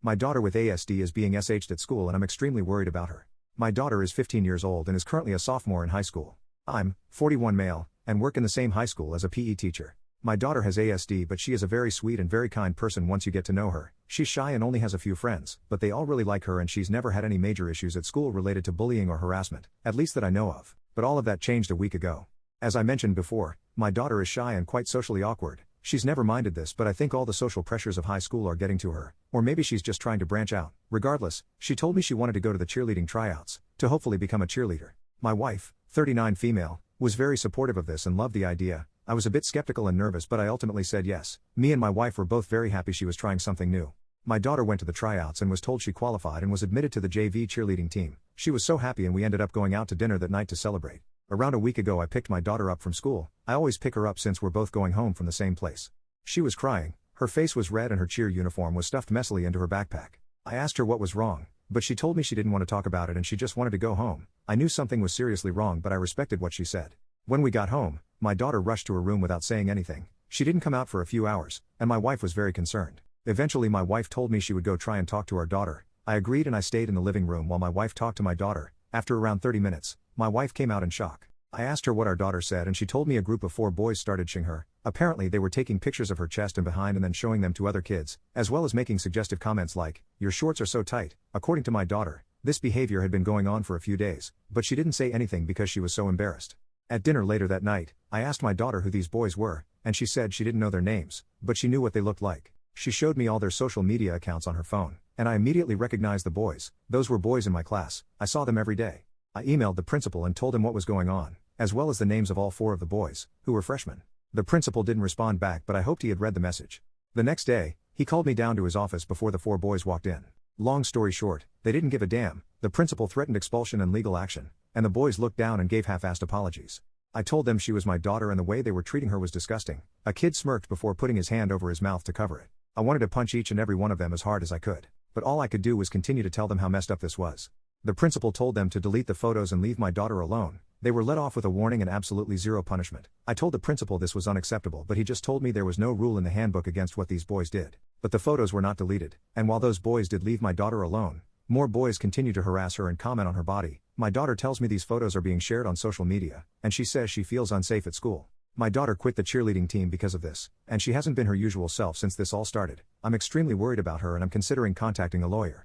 My daughter with ASD is being SH'd at school and I'm extremely worried about her. My daughter is 15 years old and is currently a sophomore in high school. I'm 41 male and work in the same high school as a PE teacher. My daughter has ASD, but she is a very sweet and very kind person once you get to know her. She's shy and only has a few friends, but they all really like her and she's never had any major issues at school related to bullying or harassment, at least that I know of. But all of that changed a week ago. As I mentioned before, my daughter is shy and quite socially awkward. She's never minded this, but I think all the social pressures of high school are getting to her, or maybe she's just trying to branch out. Regardless, she told me she wanted to go to the cheerleading tryouts, to hopefully become a cheerleader. My wife, 39 female, was very supportive of this and loved the idea. I was a bit skeptical and nervous, but I ultimately said yes. Me and my wife were both very happy she was trying something new. My daughter went to the tryouts and was told she qualified and was admitted to the JV cheerleading team. She was so happy and we ended up going out to dinner that night to celebrate. Around a week ago I picked my daughter up from school. I always pick her up since we're both going home from the same place. She was crying, her face was red and her cheer uniform was stuffed messily into her backpack. I asked her what was wrong, but she told me she didn't want to talk about it and she just wanted to go home. I knew something was seriously wrong, but I respected what she said. When we got home, my daughter rushed to her room without saying anything. She didn't come out for a few hours, and my wife was very concerned. Eventually my wife told me she would go try and talk to our daughter. I agreed and I stayed in the living room while my wife talked to my daughter. After around 30 minutes, my wife came out in shock. I asked her what our daughter said and she told me a group of 4 boys started shing her. Apparently they were taking pictures of her chest and behind and then showing them to other kids, as well as making suggestive comments like, "Your shorts are so tight." According to my daughter, this behavior had been going on for a few days, but she didn't say anything because she was so embarrassed. At dinner later that night, I asked my daughter who these boys were, and she said she didn't know their names, but she knew what they looked like. She showed me all their social media accounts on her phone, and I immediately recognized the boys. Those were boys in my class. I saw them every day. I emailed the principal and told him what was going on, as well as the names of all 4 of the boys, who were freshmen. The principal didn't respond back, but I hoped he had read the message. The next day, he called me down to his office before the 4 boys walked in. Long story short, they didn't give a damn. The principal threatened expulsion and legal action, and the boys looked down and gave half-assed apologies. I told them she was my daughter and the way they were treating her was disgusting. A kid smirked before putting his hand over his mouth to cover it. I wanted to punch each and every one of them as hard as I could, but all I could do was continue to tell them how messed up this was. The principal told them to delete the photos and leave my daughter alone. They were let off with a warning and absolutely zero punishment. I told the principal this was unacceptable, but he just told me there was no rule in the handbook against what these boys did. But the photos were not deleted, and while those boys did leave my daughter alone, more boys continued to harass her and comment on her body. My daughter tells me these photos are being shared on social media, and she says she feels unsafe at school. My daughter quit the cheerleading team because of this, and she hasn't been her usual self since this all started. I'm extremely worried about her and I'm considering contacting a lawyer.